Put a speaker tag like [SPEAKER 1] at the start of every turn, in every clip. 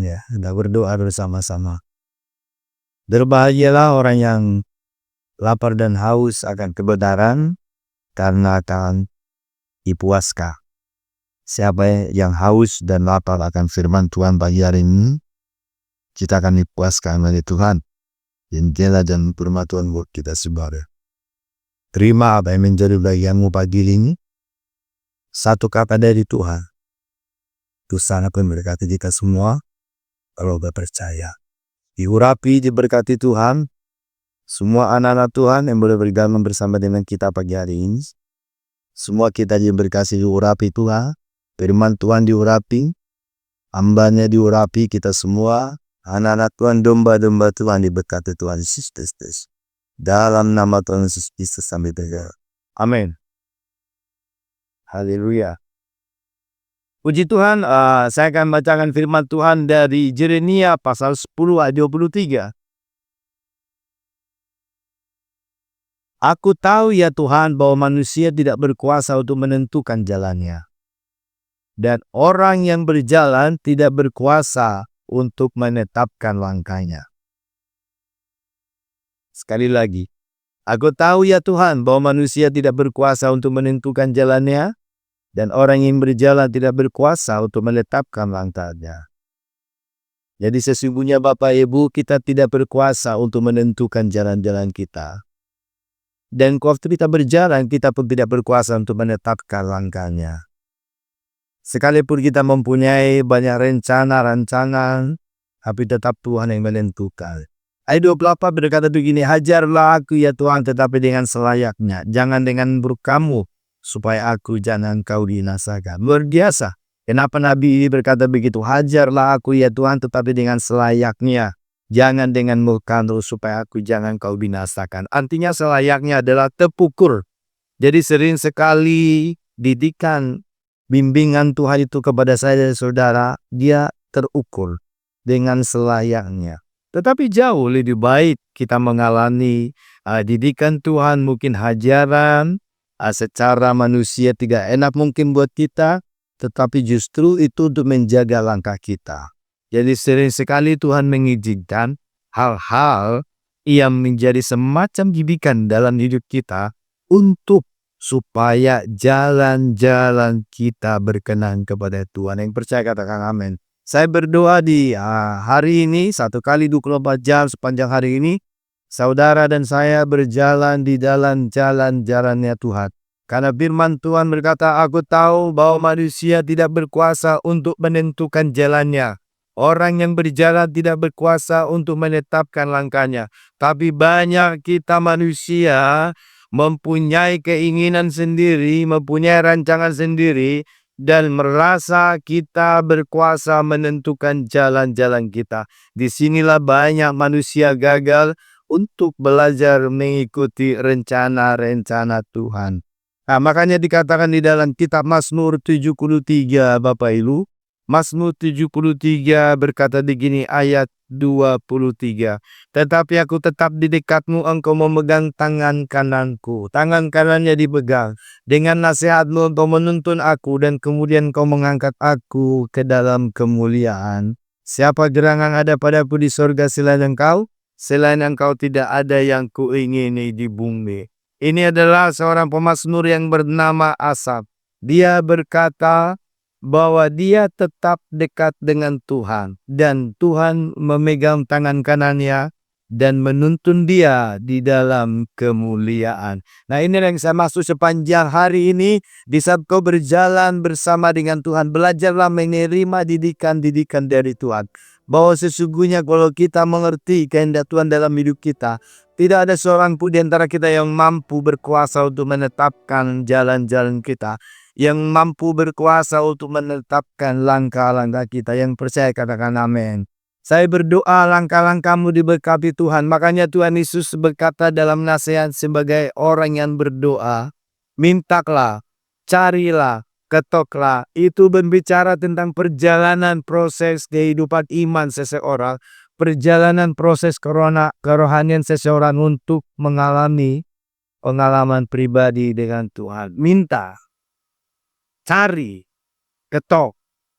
[SPEAKER 1] Ya, kita berdoa bersama-sama. Berbahagialah orang yang lapar dan haus akan kebenaran, karena akan dipuaskan. Siapa yang haus dan lapar akan firman Tuhan pagi hari ini, kita akan dipuaskan oleh Tuhan. Intinya dan firman Tuhan buat kita semua. Terima apa yang menjadi bagianmu pagi ini. Satu kata dari Tuhan, itu sangat memberkati kita semua kalau percaya. Diurapi, diberkati Tuhan. Semua anak-anak Tuhan yang boleh bergabung bersama dengan kita pagi hari ini. Semua kita diberkati, diurapi Tuhan. Firman Tuhan diurapi. Hambanya diurapi, kita semua. Anak-anak Tuhan, domba-domba Tuhan diberkati Tuhan Yesus Kristus. Dalam nama Tuhan Yesus Kristus sampai tegak. Amin. Haleluya. Puji Tuhan, saya akan bacakan firman Tuhan dari Yeremia pasal 10 ayat 23. Aku tahu ya Tuhan bahwa manusia tidak berkuasa untuk menentukan jalannya. Dan orang yang berjalan tidak berkuasa untuk menetapkan langkahnya. Sekali lagi. Aku tahu ya Tuhan bahwa manusia tidak berkuasa untuk menentukan jalannya. Dan orang yang berjalan tidak berkuasa untuk menetapkan langkahnya. Jadi sesungguhnya Bapak Ibu, kita tidak berkuasa untuk menentukan jalan-jalan kita. Dan waktu kita berjalan, kita pun tidak berkuasa untuk menetapkan langkahnya. Sekalipun kita mempunyai banyak rencana-rancangan, tapi tetap Tuhan yang menentukan. Ayat 28 berkata begini, hajarlah aku ya Tuhan tetapi dengan selayaknya, jangan dengan buruk kamu, supaya aku jangan kau binasakan. Luar biasa. Kenapa Nabi ini berkata begitu? Hajarlah aku ya Tuhan tetapi dengan selayaknya. Jangan dengan murkamu supaya aku jangan kau binasakan. Artinya selayaknya adalah tepukur. Jadi sering sekali didikan bimbingan Tuhan itu kepada saya dan saudara, dia terukur dengan selayaknya. Tetapi jauh lebih baik kita mengalami didikan Tuhan, mungkin hajaran, secara manusia tidak enak mungkin buat kita, tetapi justru itu untuk menjaga langkah kita. Jadi sering sekali Tuhan mengizinkan hal-hal yang menjadi semacam didikan dalam hidup kita untuk supaya jalan-jalan kita berkenan kepada Tuhan. Yang percaya katakan amin. Saya berdoa di hari ini 1 kali 24 jam sepanjang hari ini, saudara dan saya berjalan di dalam jalan-jalannya Tuhan. Karena firman Tuhan berkata, aku tahu bahwa manusia tidak berkuasa untuk menentukan jalannya. Orang yang berjalan tidak berkuasa untuk menetapkan langkahnya. Tapi banyak kita manusia mempunyai keinginan sendiri, mempunyai rancangan sendiri, dan merasa kita berkuasa menentukan jalan-jalan kita. Disinilah banyak manusia gagal untuk belajar mengikuti rencana-rencana Tuhan. Nah, makanya dikatakan di dalam kitab Mazmur 73 Bapak Ibu. Mazmur 73 berkata begini ayat 23. Tetapi aku tetap di dekatmu, engkau memegang tangan kananku. Tangan kanannya dipegang. Dengan nasihatmu engkau menuntun aku dan kemudian engkau mengangkat aku ke dalam kemuliaan. Siapa gerangan ada padaku di sorga selain engkau? Selain engkau tidak ada yang kuingini di bumi. Ini adalah seorang pemazmur yang bernama Asaf. Dia berkata bahwa dia tetap dekat dengan Tuhan. Dan Tuhan memegang tangan kanannya dan menuntun dia di dalam kemuliaan. Nah, ini yang saya maksud sepanjang hari ini. Di saat kau berjalan bersama dengan Tuhan, belajarlah menerima didikan-didikan dari Tuhan. Bahwa sesungguhnya kalau kita mengerti kehendak Tuhan dalam hidup kita, tidak ada seorang pun di antara kita yang mampu berkuasa untuk menetapkan jalan-jalan kita, yang mampu berkuasa untuk menetapkan langkah-langkah kita. Yang percaya katakan amin. Saya berdoa langkah-langkahmu diberkati Tuhan. Makanya Tuhan Yesus berkata dalam nasihat sebagai orang yang berdoa, mintalah, carilah, ketoklah. Itu berbicara tentang perjalanan proses kehidupan iman seseorang, perjalanan proses kerohanian seseorang untuk mengalami pengalaman pribadi dengan Tuhan. Minta, cari, ketok.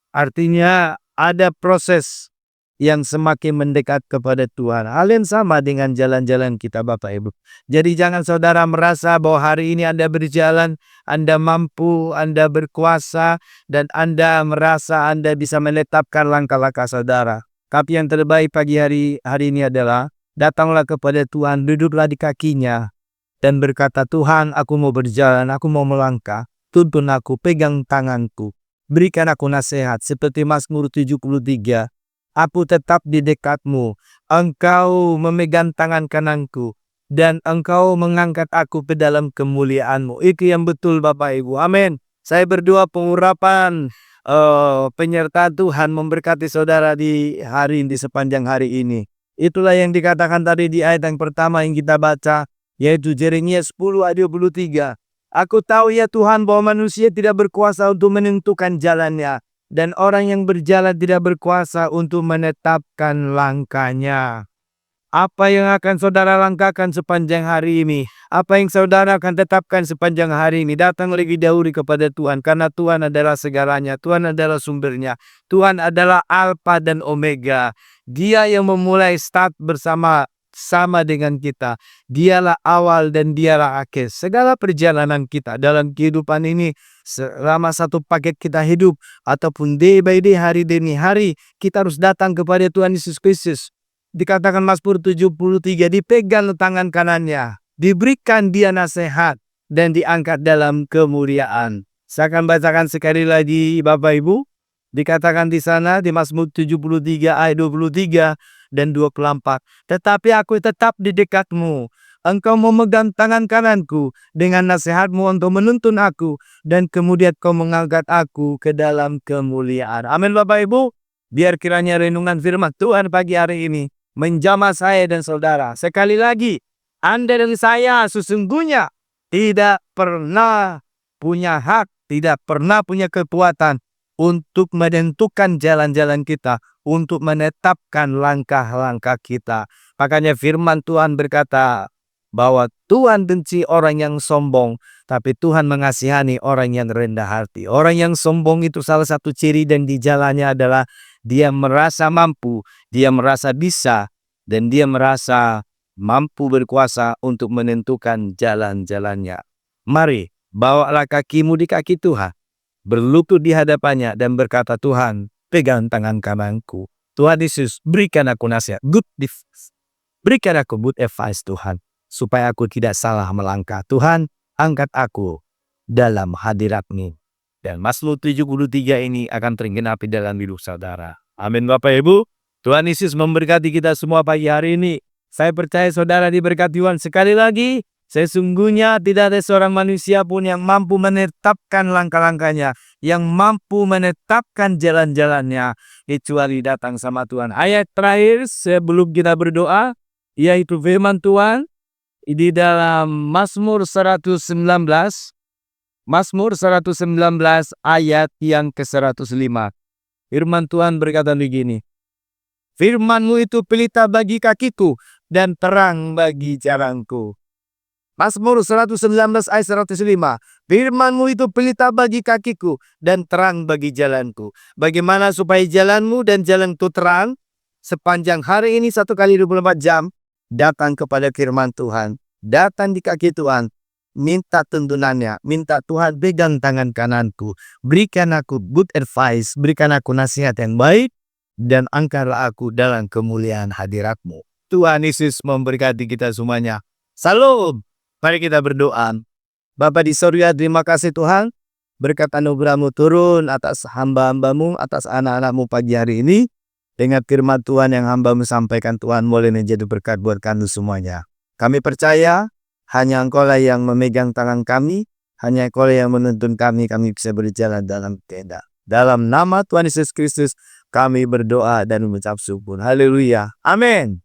[SPEAKER 1] Artinya ada proses yang semakin mendekat kepada Tuhan. Hal yang sama dengan jalan-jalan kita Bapak Ibu. Jadi jangan saudara merasa bahwa hari ini Anda berjalan, Anda mampu, Anda berkuasa, dan Anda merasa Anda bisa menetapkan langkah-langkah saudara. Tapi yang terbaik pagi hari ini adalah datanglah kepada Tuhan, duduklah di kakinya, dan berkata, Tuhan, aku mau berjalan, aku mau melangkah, tuntun aku, pegang tanganku, berikan aku nasihat, seperti Mazmur 73, aku tetap di dekatmu, engkau memegang tangan kananku, dan engkau mengangkat aku ke dalam kemuliaanmu. Itu yang betul Bapak Ibu, amin. Saya berdoa pengurapan penyertaan Tuhan memberkati saudara di sepanjang hari ini. Itulah yang dikatakan tadi di ayat yang pertama yang kita baca, yaitu Yeremia 10 ayat 23. Aku tahu ya Tuhan bahwa manusia tidak berkuasa untuk menentukan jalannya, dan orang yang berjalan tidak berkuasa untuk menetapkan langkahnya. Apa yang akan saudara langkahkan sepanjang hari ini? Apa yang saudara akan tetapkan sepanjang hari ini? Datang lebih dahulu kepada Tuhan, karena Tuhan adalah segalanya. Tuhan adalah sumbernya. Tuhan adalah Alfa dan Omega. Dia yang memulai start sama dengan kita. Dialah awal dan dialah akhir. Segala perjalanan kita dalam kehidupan ini, selama satu paket kita hidup, ataupun day by day, hari demi hari, kita harus datang kepada Tuhan Yesus Kristus. Dikatakan Mazmur 73, dipegang tangan kanannya, diberikan dia nasihat, dan diangkat dalam kemuliaan. Saya akan bacakan sekali lagi Bapak Ibu. Dikatakan di sana di Mazmur 73 ayat 23 dan 24. Tetapi aku tetap di dekatmu. Engkau memegang tangan kananku, dengan nasihatmu untuk menuntun aku, dan kemudian kau mengangkat aku ke dalam kemuliaan. Amin Bapak Ibu. Biar kiranya renungan firman Tuhan pagi hari ini menjamah saya dan saudara. Sekali lagi, Anda dan saya sesungguhnya tidak pernah punya hak, tidak pernah punya kekuatan untuk menentukan jalan-jalan kita, untuk menetapkan langkah-langkah kita. Makanya firman Tuhan berkata bahwa Tuhan benci orang yang sombong, tapi Tuhan mengasihani orang yang rendah hati. Orang yang sombong itu salah satu ciri dan di jalannya adalah dia merasa mampu, dia merasa bisa, dan dia merasa mampu berkuasa untuk menentukan jalan-jalannya. Mari, bawalah kakimu di kaki Tuhan, berlutut di hadapannya, dan berkata, Tuhan, pegang tangan kananku. Tuhan Yesus, berikan aku nasihat, berikan aku good advice Tuhan, supaya aku tidak salah melangkah. Tuhan, angkat aku dalam hadirat-Mu. Dan Mazmur 73 ini akan tergenapi dalam hidup saudara. Amin Bapak Ibu. Tuhan Yesus memberkati kita semua pagi hari ini. Saya percaya saudara diberkati Tuhan. Sekali lagi, sesungguhnya tidak ada seorang manusia pun yang mampu menetapkan langkah-langkahnya, yang mampu menetapkan jalan-jalannya, kecuali datang sama Tuhan. Ayat terakhir sebelum kita berdoa, yaitu firman Tuhan di dalam Mazmur 119. Mazmur 119 ayat yang ke-105. Firman Tuhan berkata begini. Firman-Mu itu pelita bagi kakiku dan terang bagi jalanku. Mazmur 119 ayat 105. Firman-Mu itu pelita bagi kakiku dan terang bagi jalanku. Bagaimana supaya jalanmu dan jalanku terang? Sepanjang hari ini 1 kali 24 jam. Datang kepada firman Tuhan. Datang di kaki Tuhan. Minta tuntunannya, minta Tuhan pegang tangan kananku, berikan aku good advice, berikan aku nasihat yang baik, dan angkatlah aku dalam kemuliaan hadirat-Mu. Tuhan Yesus memberkati kita semuanya. Salam. Mari kita berdoa. Bapa di surga, terima kasih Tuhan, berkat anugerah-Mu turun atas hamba-hamba-Mu, atas anak-anak-Mu pagi hari ini. Dengan firman Tuhan yang hamba-Mu sampaikan, Tuhan boleh menjadi berkat buat kami semuanya. Kami percaya hanya Engkau-lah yang memegang tangan kami, hanya Engkau-lah yang menuntun kami bisa berjalan dalam kehendak. Dalam nama Tuhan Yesus Kristus, kami berdoa dan mengucap syukur. Haleluya. Amin.